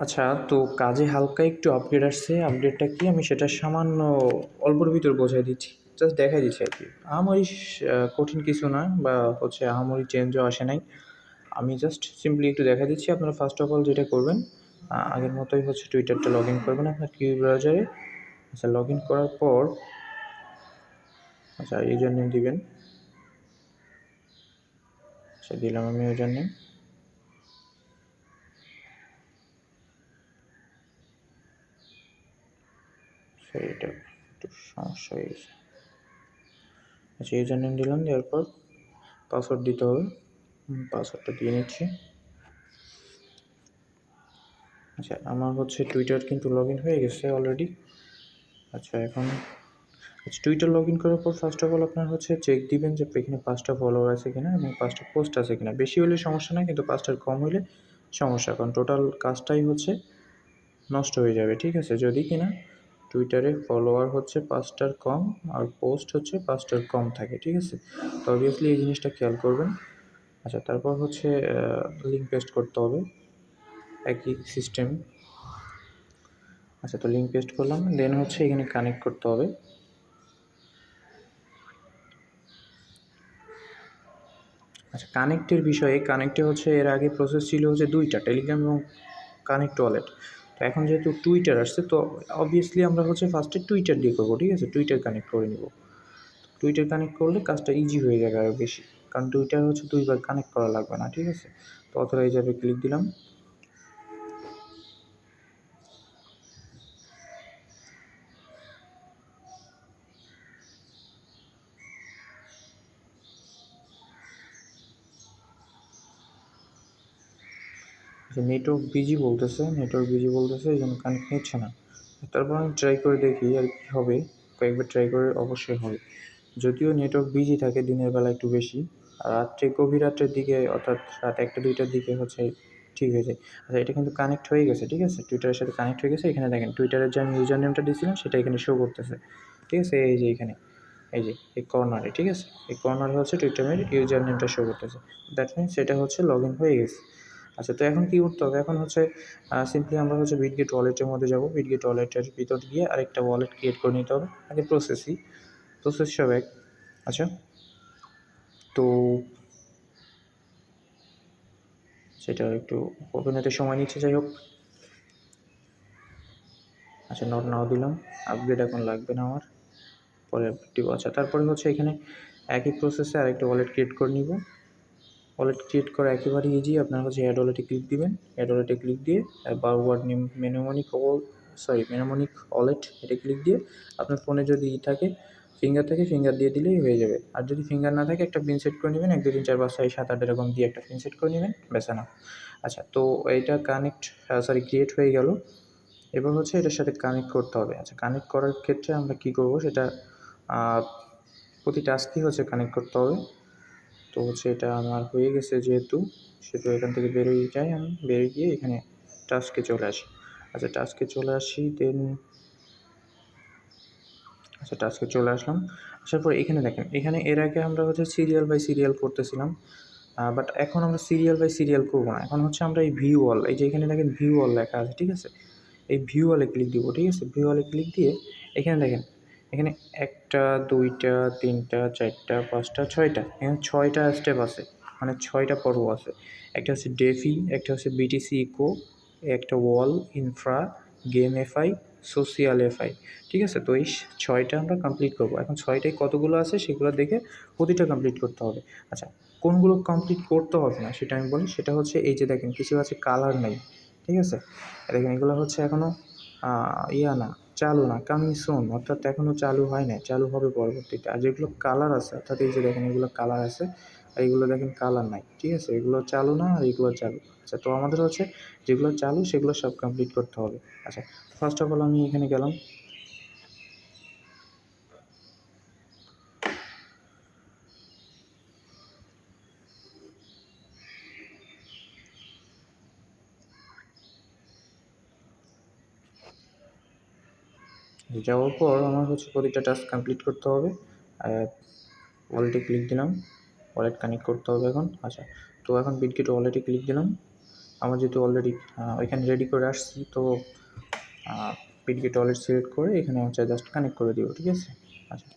আচ্ছা, তো কাজে হালকা একটু আপগ্রেড আসছে। আপগ্রেডটা কি আমি সেটা সামান্য অল্পর ভিতর বোঝাই দিচ্ছি। জাস্ট দেখাই দিচ্ছি আরকি। আহামরি কঠিন কিছু না বা আহামরি চেঞ্জও আসে নাই। আমি জাস্ট সিম্পলি একটু দেখাই দিচ্ছি। আপনারা ফার্স্ট অফ অল যেটা করবেন, আগের মতোই টুইটারটা লগইন করবেন আপনার কিউ ব্রাউজারে। আচ্ছা, লগইন করার পর ইউজার নেম দিবেন। আচ্ছা, দিলাম আমি ইউজার নেম। এটা একটু সমস্যা হয়ে গেছে। আচ্ছা, ইউজার নেম দিলাম, দেওয়ার পর পাসওয়ার্ড দিতে হবে। পাসওয়ার্ডটা দিয়ে নিচ্ছি। আচ্ছা, আমার টুইটার কিন্তু লগ ইন হয়ে গেছে অলরেডি। আচ্ছা, এখন টুইটার লগ ইন করার পর ফার্স্ট অফ অল আপনার চেক দিবেন যে এখানে 5টা ফলোয়ার আছে কিনা এবং 5টা পোস্ট আছে কিনা। বেশি হলে সমস্যা নাই, কিন্তু 5টার কম হলে সমস্যা, কারণ টোটাল কাজটাই নষ্ট হয়ে যাবে। ঠিক আছে, যদি কিনা টুইটারে ফলোয়ার 5টার কম আর পোস্ট 5টার কম থাকে। ঠিক আছে, তো অবভিয়াসলি এই জিনিসটা খেয়াল করবেন। আচ্ছা, তারপর লিঙ্ক পেস্ট করতে হবে একই সিস্টেম। আচ্ছা, তো লিঙ্ক পেস্ট করলাম, দেন এখানে কানেক্ট করতে হবে। আচ্ছা, কানেক্টের বিষয়ে কানেক্টে এর আগে প্রসেস ছিল 2টা, টেলিগ্রাম এবং কানেক্ট ওয়ালেট। তো এখন যেহেতু টুইটার আসছে, তো অবভিয়াসলি আমরা ফার্স্টে টুইটার দিয়ে করবো। ঠিক আছে, টুইটার কানেক্ট করে নিব। টুইটার কানেক্ট করলে কাজটা ইজি হয়ে যাবে আরও বেশি, কারণ টুইটার 2বার কানেক্ট করা লাগবে না। ঠিক আছে, তো অথরাইজ অ্যাপে ক্লিক দিলাম। নেটওয়ার্ক বিজি বলতেছে, এই জন্য কানেক্ট নিচ্ছে না। তারপর আমি ট্রাই করে দেখি আর কি হবে। কয়েকবার ট্রাই করে অবশ্যই হবে। যদিও নেটওয়ার্ক বিজি থাকে দিনের বেলা একটু বেশি, আর গভীর রাত্রের দিকে, অর্থাৎ রাত 1টা-2টার দিকে ঠিক হয়ে যায়। আচ্ছা, এটা কিন্তু কানেক্ট হয়ে গেছে। ঠিক আছে, টুইটারের সাথে কানেক্ট হয়ে গেছে। এখানে দেখেন টুইটারের যে আমি ইউজার নেমটা দিয়েছিলাম সেটা এখানে শো করতেছে। ঠিক আছে, এই যে এখানে, এই কর্নারে। ঠিক আছে, এই কর্নারে টুইটারের ইউজার নেমটা শো করতেছে। দ্যাট মিনস সেটা লগ ইন হয়ে গেছে। আচ্ছা, তো এখন কী করতে হবে? এখন সিম্পলি আমরা বিটগেট ওয়ালেটের মধ্যে যাব। বিটগেট ওয়ালেটের ভিতর গিয়ে আরেকটা ওয়ালেট ক্রিয়েট করে নিতে হবে। আগে প্রসেস সব এক। আচ্ছা, তো সেটা একটু ওপেন হতে সময় নিচ্ছে, যাই হোক। আচ্ছা, নট নাও দিলাম। আপগ্রেড এখন লাগবে না আমার, পরে আপডেট দিব। আচ্ছা, তারপরে এখানে একই প্রসেসে আরেকটা ওয়ালেট ক্রিয়েট করে নিব। ওয়ালেট ক্রিয়েট করা একেবারে ইজি। আপনার অ্যাড ওয়ালেটে ক্লিক দিবেন। অ্যাড ওয়ালেটে ক্লিক দিয়ে ওয়ার্ড নেম মেনোমনিক ওয়ালেট, এটা ক্লিক দিয়ে আপনার ফোনে যদি ফিঙ্গার থাকে, ফিঙ্গার দিয়ে দিলেই হয়ে যাবে। আর যদি ফিঙ্গার না থাকে, একটা পিন সেট করে নেবেন। 1 2 3 4 5 6 7 8 এরকম দিয়ে একটা পিন সেট করে নেবেন, ব্যাস না। আচ্ছা, তো এইটা ক্রিয়েট হয়ে গেল। এবার এটার সাথে কানেক্ট করতে হবে। আচ্ছা, কানেক্ট করার ক্ষেত্রে আমরা কী করব, সেটা প্রতি টাস্কই কানেক্ট করতে হবে। তো এটা আমার হয়ে গেছে যেহেতু, সেটা এখান থেকে বেরোয় যাই। আমি বেরিয়ে গিয়ে এখানে টাস্কে চলে আসি। আচ্ছা, টাস্কে চলে আসি, দেন টাস্কে চলে আসলাম। আসার পর এখানে দেখেন, এখানে এর আগে আমরা সিরিয়াল বাই সিরিয়াল করতেছিলাম, বাট এখন আমরা সিরিয়াল বাই সিরিয়াল করবো না। এখন আমরা এই ভিউ অল, এই যে এখানে দেখেন ভিউ অল লেখা আছে। ঠিক আছে, এই ভিউ অলে ক্লিক দিব। ঠিক আছে, ভিউ অলে ক্লিক দিয়ে এখানে দেখেন, এখানে 1টা 2টা 3টা 4টা 5টা 6টা, এখানে 6টা স্টেপ আছে, মানে 6টা পর্ব আছে। একটা ডেফি, একটা বিটিসি ইকো, একটা wall, infra, game FI, social FI. ঠিক আছে, তো এই 6টা আমরা কমপ্লিট করবো। এখন 6টায় কতগুলো আছে সেগুলো দেখে প্রতিটা কমপ্লিট করতে হবে। আচ্ছা, কোনগুলো কমপ্লিট করতে হবে না সেটা আমি বলি। সেটা এই যে দেখেন, কিছু আছে কালার নেই। ঠিক আছে, দেখেন এগুলো এখনও না, চালু না, কামিং সুন, অর্থাৎ এখনও চালু হয় না, চালু হবে পরবর্তীতে। আর যেগুলো কালার আছে, অর্থাৎ এই যে দেখেন এগুলো কালার আছে, আর এগুলো দেখেন কালার নাই। ঠিক আছে, এগুলো চালু না, আর এগুলো চালু। আচ্ছা, তো আমাদের যেগুলো চালু সেগুলো সব কমপ্লিট করতে হবে। আচ্ছা, ফার্স্ট অফ অল আমি এখানে গেলাম। যাওয়ার পর আমার প্রতিটা টাস্ক কমপ্লিট করতে হবে। ওয়ালেটে ক্লিক দিলাম, ওয়ালেট কানেক্ট করতে হবে এখন। আচ্ছা, তো এখন বিটগেট ওয়ালেটে ক্লিক দিলাম। আমার যেহেতু অলরেডি ওইখানে রেডি করে আসছি, তো পিডিকেট ওয়ালেট সিলেক্ট করে এখানে হচ্ছে জাস্ট কানেক্ট করে দিব, ঠিক আছে। আচ্ছা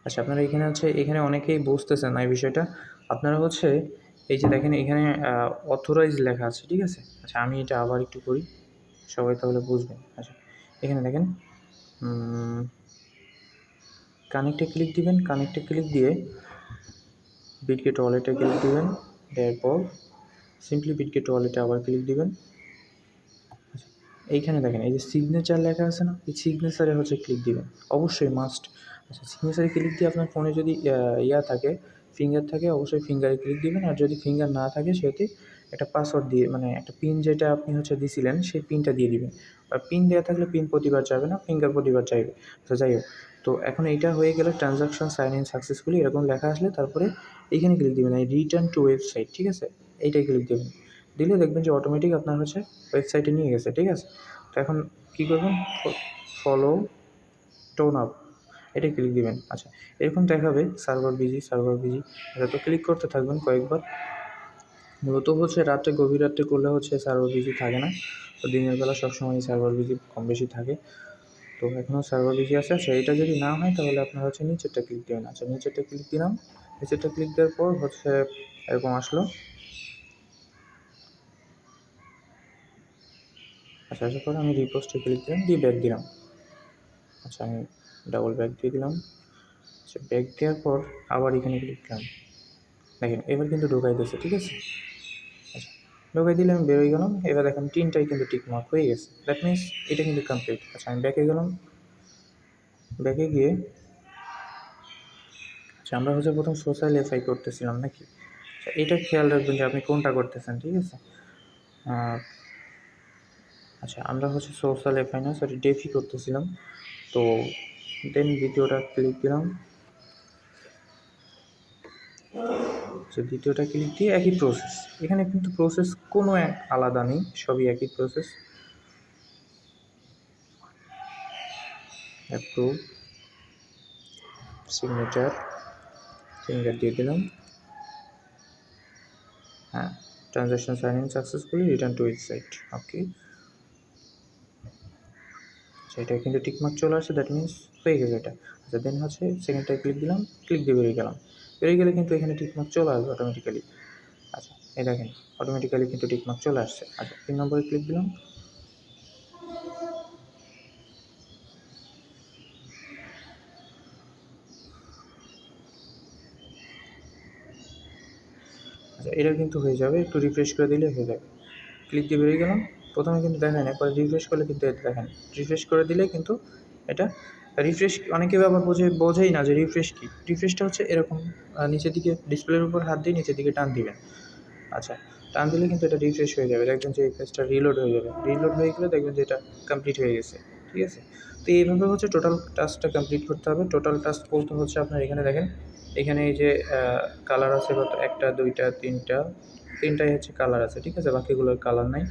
আচ্ছা আপনারা এখানে হচ্ছে এখানে অনেকেই বুঝতেছেন না এই বিষয়টা। আপনারা হচ্ছে এই যে দেখেন এখানে অথরাইজ লেখা আছে, ঠিক আছে। আচ্ছা আমি এটা আবার একটু করি, সবাই তাহলে বুঝবেন। আচ্ছা এখানে দেখেন কানেক্টে ক্লিক দিবেন, কানেক্টে ক্লিক দিয়ে বিটগেট ওয়ালেটে ক্লিক দিবেন, দেওয়ার পর সিম্পলি বিটগেট ওয়ালেটে আবার ক্লিক দিবেন। আচ্ছা এইখানে দেখেন এই যে সিগনেচার লেখা আছে না, এই সিগনেচারে হচ্ছে ক্লিক দিবেন, অবশ্যই মাস্ট। আচ্ছা সিগনেচারে ক্লিক দিয়ে আপনার ফোনে যদি ইয়া থাকে, ফিঙ্গার থাকে, অবশ্যই ফিঙ্গারে ক্লিক দিবেন। আর যদি ফিঙ্গার না থাকে সেটি একটা পাসওয়ার্ড দিয়ে, মানে একটা পিন যেটা আপনি হচ্ছে দিছিলেন সেই পিনটা দিয়ে দিবেন। আর পিন দেওয়া থাকলে পিন প্রতিবার যাবে না, ফিঙ্গার প্রতিবার চাইবে। তো যাই হোক, তো এখন এইটা হয়ে গেলে ট্রানজাকশন সাইন ইন সাকসেসফুলি এরকম লেখা আসলে তারপরে এইখানে ক্লিক দিবেন, এই রিটার্ন টু ওয়েবসাইট, ঠিক আছে, এইটাই ক্লিক দেবেন। দিলে দেখবেন যে অটোমেটিক আপনার হচ্ছে ওয়েবসাইটে নিয়ে গেছে, ঠিক আছে। তো এখন কী করবেন, ফলো টোন আপ, এটাই ক্লিক দিবেন। আচ্ছা এরকম দেখাবে সার্ভার বিজি, সার্ভার বিজি। এটা তো ক্লিক করতে থাকবেন কয়েকবার। মূলত হচ্ছে রাত্রে, গভীর রাত্রে করলে হচ্ছে সার্ভার বিজি থাকে না, তো দিনের বেলা সবসময় সার্ভার বিজি কম বেশি থাকে। তো এখনও সার্ভার বিজি আছে। আচ্ছা এটা যদি না হয় তাহলে আপনার হচ্ছে নিচেরটা ক্লিক দেবেন। আচ্ছা নিচেরটা ক্লিক দিলাম, নিচেরটা ক্লিক দেওয়ার পর হচ্ছে এরকম আসলো। আচ্ছা আসার পরে আমি রিপোস্টে ক্লিক দিলাম, দিয়ে ব্যাক দিলাম। আচ্ছা আমি ডাবল ব্যাক দিয়ে দিলাম। আচ্ছা ব্যাক দেওয়ার পর আবার এখানে ক্লিক দিলাম, দেখেন এবার কিন্তু ঢোকাই দিয়েছে, ঠিক আছে। আচ্ছা ঢোকাই দিলে আমি বেরোয় গেলাম। এবার দেখেন তিনটাই কিন্তু টিক মার্ক হয়ে গেছে, দ্যাট মিনস এটা কিন্তু কমপ্লিট। আচ্ছা আমি ব্যাকে গেলাম, ব্যাকে গিয়ে আচ্ছা আমরা হচ্ছে প্রথম সোশ্যাল এফআই করতেছিলাম নাকি। আচ্ছা এটা খেয়াল রাখবেন যে আপনি কোনটা করতেছেন, ঠিক আছে। আচ্ছা আমরা হচ্ছে সোশ্যাল এফআই না, সরি ডেফি করতেছিলাম। তো দেন দ্বিতীয়টা ক্লিক দিলাম। আচ্ছা দ্বিতীয়টা ক্লিক দিয়ে একই প্রসেস, এখানে কিন্তু প্রসেস কোনো এক আলাদা নেই, সবই একই প্রসেস। অ্যাপ্রুভ, সিগনেচার, ফিঙ্গার দিয়ে দিলাম। হ্যাঁ transaction sign in successfully, return to website, okay. আচ্ছা এটা কিন্তু টিকমার্ক চলে আসছে, দ্যাট মিনস হয়ে গেছে এটা। আচ্ছা দেন হচ্ছে সেকেন্ডটায় ক্লিক দিলাম, ক্লিক দিয়ে বেরিয়ে গেলাম। বেরিয়ে গেলে কিন্তু এখানে টিকমার্ক চলে আসবে অটোমেটিক্যালি। আচ্ছা এই দেখেন অটোমেটিক্যালি কিন্তু টিকমার্ক চলে আসছে। আচ্ছা 3 নম্বরে ক্লিক দিলাম। আচ্ছা এটা কিন্তু হয়ে যাবে, একটু রিফ্রেশ করে দিলে হয়ে যাবে। ক্লিক দিয়ে বেরিয়ে গেলাম, প্রথমে কিন্তু দেখায় না, পরে রিফ্রেশ করলে কিন্তু এটা দেখেন, রিফ্রেশ করে দিলে কিন্তু এটা রিফ্রেশ। অনেকে আবার বোঝেই না যে রিফ্রেশ কী। রিফ্রেশটা হচ্ছে এরকম নিচের দিকে ডিসপ্লের উপর হাত দিয়ে নিচের দিকে টান দিবেন। আচ্ছা টান দিলে কিন্তু এটা রিফ্রেশ হয়ে যাবে, দেখবেন যে এই পেজটা রিলোড হয়ে যাবে। রিলোড হয়ে গেলে দেখবেন যে এটা কমপ্লিট হয়ে গেছে, ঠিক আছে। তো এইভাবে হচ্ছে টোটাল টাস্কটা কমপ্লিট করতে হবে। টোটাল টাস্ক বলতে হচ্ছে আপনার এখানে দেখেন, এখানে এই যে কালার আছে কত, 1টা 2টা 3টা, 3টাই হচ্ছে কালার আছে, ঠিক আছে, বাকিগুলোর কালার নাই।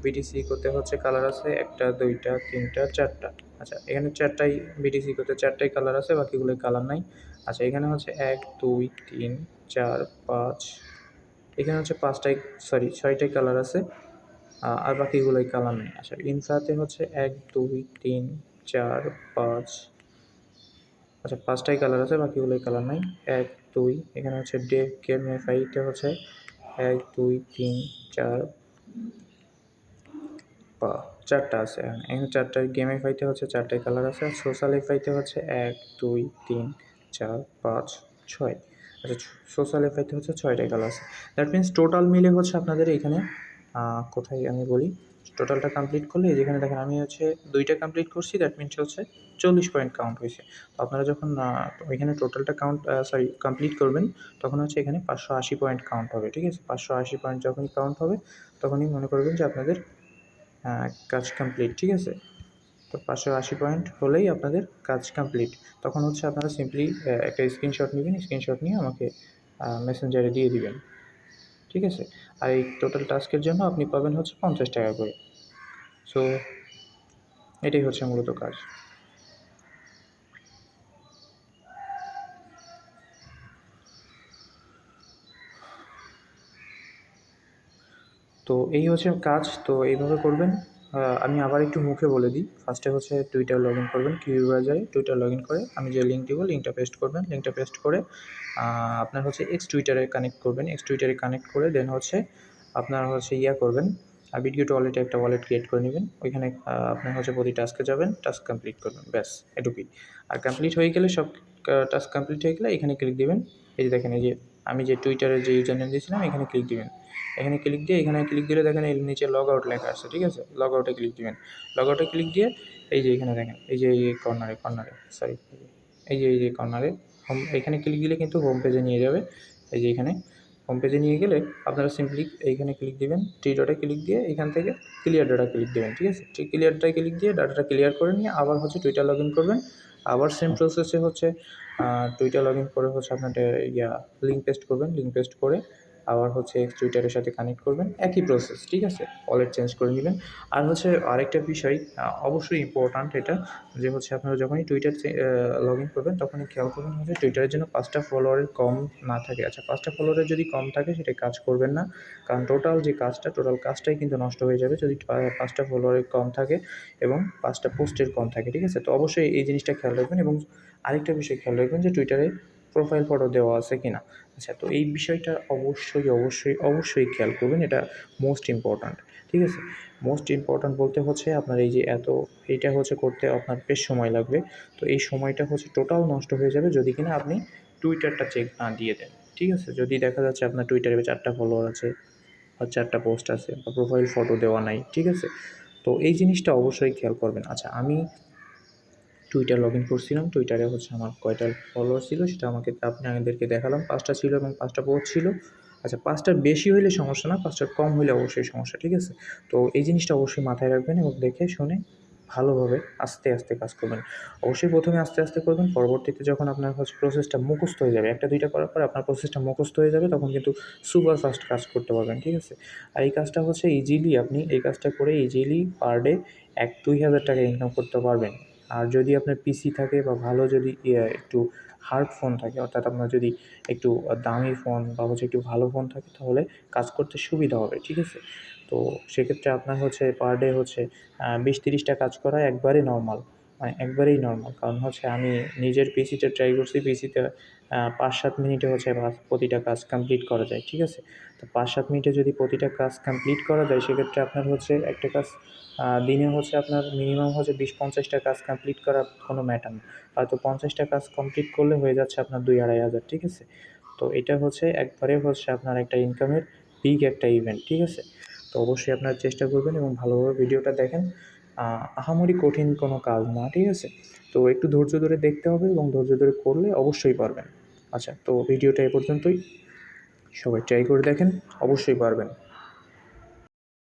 বিটিসি করতে হচ্ছে কালার আছে 1টা 2টা 3টা 4টা। আচ্ছা এখানে 4টাই বিটিসি করতে 4টাই কালার আছে, বাকিগুলোর কালার নাই। আচ্ছা এখানে হচ্ছে 1 2 3 4 5, এখানে হচ্ছে 5টাই, সরি 6টাই কালার আছে, আর বাকিগুলোই কালার নেই। আচ্ছা ইনফ্রাতে হচ্ছে 1 2 3 4 5, আচ্ছা 5টাই কালার আছে, বাকিগুলোই কালার নাই। 1 2, এখানে হচ্ছে গেমিফাইতে হচ্ছে 1 2 3 4 4টা আছে, এখানে 4টাই গেমিফাইতে হচ্ছে 4টাই কালার আছে। আর সোশ্যাল এফআইতে হচ্ছে 1 2 3 4 5 6, আচ্ছা সোশ্যাল এফআইতে হচ্ছে 6টাই কালার আছে। দ্যাট মিনস টোটাল মিলে হচ্ছে আপনাদের এখানে কোথায় আমি বলি, টোটালটা কমপ্লিট করলে যেখানে দেখেন আমি হচ্ছে 2টা কমপ্লিট করছি, দ্যাট মিনস হচ্ছে 40 পয়েন্ট কাউন্ট হয়েছে। তো আপনারা যখন এখানে টোটালটা কমপ্লিট করবেন তখন হচ্ছে এখানে 580 পয়েন্ট কাউন্ট হবে, ঠিক আছে। 580 পয়েন্ট যখনই কাউন্ট হবে তখনই মনে করবেন যে আপনাদের কাজ কমপ্লিট, ঠিক আছে। তো 580 পয়েন্ট হলেই আপনাদের কাজ কমপ্লিট। তখন হচ্ছে আপনারা সিম্পলি একটা স্ক্রিনশট নেবেন, স্ক্রিনশট নিয়ে আমাকে মেসেঞ্জারে দিয়ে দিবেন। ঠিক আছে? আর এই টোটাল টাস্কের জন্য আপনি পাবেন হচ্ছে 50 টাকা করে। সো এটাই হচ্ছে মূলত কাজ। তো এই হচ্ছে কাজ, তো এইভাবে করবেন। আমি আবার একটু মুখে বলে দিই। ফার্স্টে হচ্ছে টুইটার লগ ইন করবেন, কিউ ব্রাউজারে টুইটার লগ ইন করে আমি যে লিঙ্ক দিব, লিঙ্কটা পেস্ট করবেন। লিঙ্কটা পেস্ট করে আপনার হচ্ছে এক্স টুইটারে কানেক্ট করবেন। এক্স টুইটারে কানেক্ট করে দেন হচ্ছে আপনার হচ্ছে করবেন, বিটগেট ওয়ালেটে একটা ওয়ালেট ক্রিয়েট করে নেবেন। ওইখানে আপনি হচ্ছে প্রতি টাস্কে যাবেন, টাস্ক কমপ্লিট করবেন, ব্যাস এটুকুই। আর কমপ্লিট হয়ে গেলে সব টাস্ক কমপ্লিট হয়ে গেলে এখানে ক্লিক দিবেন। এই যে দেখেন, এই যে আমি যে টুইটারের যে ইউজার নেম দিয়েছিলাম এখানে ক্লিক দিবেন। এখানে ক্লিক দিয়ে এখানে ক্লিক দিলে দেখেন এর নিচে লগ আউট লেখা আছে, ঠিক আছে? লগ আউটে ক্লিক দিবেন। লগ আউটে ক্লিক দিয়ে এই যে এখানে দেখেন, এই যে কর্নারে সরি, এই যে কর্নারে হোম, এখানে ক্লিক দিলে কিন্তু হোম পেজে নিয়ে যাবে। এই যে এখানে হোম পেজে নিয়ে গেলে আপনারা সিম্পলি এইখানে ক্লিক দিবেন, থ্রি ডটে ক্লিক দিয়ে এখান থেকে ক্লিয়ার ডাটা ক্লিক দেবেন, ঠিক আছে? ঠিক ক্লিয়ার ডাটায় ক্লিক দিয়ে ডাটাটা ক্লিয়ার করে নিয়ে আবার হচ্ছে টুইটার লগ ইন করবেন। আবার সেম প্রসেসে হচ্ছে টুইটার লগ ইন করে হচ্ছে আপনার লিঙ্ক পেস্ট করবেন। লিঙ্ক পেস্ট করে আবার হচ্ছে এক্স টুইটারের সাথে কানেক্ট করবেন, একই প্রসেস, ঠিক আছে? ওয়ালেট চেঞ্জ করে নেবেন। আর হচ্ছে আরেকটা বিষয় অবশ্যই ইম্পর্ট্যান্ট এটা, যে হচ্ছে আপনারা যখনই টুইটার লগ ইন করবেন তখনই খেয়াল করবেন হচ্ছে টুইটারের জন্য 5টা ফলোয়ারের কম না থাকে। আচ্ছা, 5টা ফলোয়ারের যদি কম থাকে সেটা কাজ করবেন না, কারণ টোটাল কাজটাই কিন্তু নষ্ট হয়ে যাবে যদি 5টা ফলোয়ারের কম থাকে এবং 5টা পোস্টের কম থাকে, ঠিক আছে? তো অবশ্যই এই জিনিসটা খেয়াল রাখবেন। এবং আরেকটা বিষয় খেয়াল রাখবেন যে টুইটারে প্রোফাইল ফটো দেওয়া আছে কিনা। আচ্ছা, তো এই বিষয়টা অবশ্যই খেয়াল করবেন, এটা মোস্ট ইম্পর্ট্যান্ট, ঠিক আছে? মোস্ট ইম্পর্ট্যান্ট বলতে হচ্ছে আপনার এই যে এইটা হচ্ছে করতে আপনার বেশ সময় লাগবে। তো এই সময়টা হচ্ছে টোটাল নষ্ট হয়ে যাবে যদি কিনা আপনি টুইটারটা চেক না দিয়ে দেন, ঠিক আছে? যদি দেখা যাচ্ছে আপনার টুইটারে 4টা ফলোয়ার আছে বা 4টা পোস্ট আছে বা প্রোফাইল ফটো দেওয়া নাই, ঠিক আছে? তো এই জিনিসটা অবশ্যই খেয়াল করবেন। আচ্ছা, আমি টুইটার লগ ইন করছিলাম। টুইটারে হচ্ছে আমার কয়টা ফলোয়ার ছিল সেটা আপনাদেরকে দেখালাম। 5টা ছিল এবং 5টা পোস্ট ছিল। আচ্ছা, 5টার বেশি হইলে সমস্যা না, 5টার কম হইলে অবশ্যই সমস্যা, ঠিক আছে? তো এই জিনিসটা অবশ্যই মাথায় রাখবেন এবং দেখে শুনে ভালোভাবে আস্তে কাজ করবেন। অবশ্যই ১ম এ আস্তে করবেন। পরবর্তীতে যখন আপনার হচ্ছে প্রসেসটা মুখস্থ হয়ে যাবে, ১টা ২টা করার পরে আপনার প্রসেসটা মুখস্থ হয়ে যাবে, তখন কিন্তু সুপার ফাস্ট কাজ করতে পারবেন, ঠিক আছে? আর এই কাজটা হচ্ছে আপনি এই কাজটা করে ইজিলি পার ডে ১-২ হাজার টাকা ইনকাম করতে পারবেন। আর যদি আপনার পিসি থাকে বা ভালো যদি একটু হার্ড ফোন থাকে, অর্থাৎ আপনার যদি একটু দামি ফোন বা হচ্ছে একটু ভালো ফোন থাকে, তাহলে কাজ করতে সুবিধা হবে, ঠিক আছে? তো সেক্ষেত্রে আপনার হচ্ছে পার ডে হচ্ছে ২০-৩০টা কাজ করা একবারে নরমাল, মানে একবারেই নরমাল। কারণ হচ্ছে আমি নিজের পিসিতে ট্রাই করছি, পিসিতে ৫-৭ মিনিটে হচ্ছে প্রতিটা কাজ কমপ্লিট করা যায়, ঠিক আছে? তো ৫-৭ মিনিটে যদি প্রতিটা কাজ কমপ্লিট করা যায়, সেক্ষেত্রে আপনার হচ্ছে একটা কাজ দিনে হচ্ছে আপনার মিনিমাম হচ্ছে ২০-৫০টা কাজ কমপ্লিট করা কোনো ম্যাটার না। হয়তো ৫০টা কাজ কমপ্লিট করলে হয়ে যাচ্ছে আপনার ২-২.৫ হাজার, ঠিক আছে? তো এটা হচ্ছে একবারে হচ্ছে আপনার একটা ইনকামের বিগ একটা ইভেন্ট, ঠিক আছে? তো অবশ্যই আপনারা চেষ্টা করবেন এবং ভালোভাবে ভিডিওটা দেখেন। আহামরি কঠিন কোনো কাজ না, ঠিক আছে? তো একটু ধৈর্য ধরে দেখতে হবে এবং ধৈর্য ধরে করলে অবশ্যই পারবেন। আচ্ছা, তো ভিডিওটা এ পর্যন্তই। সবাই ট্রাই করে দেখেন, অবশ্যই পারবেন।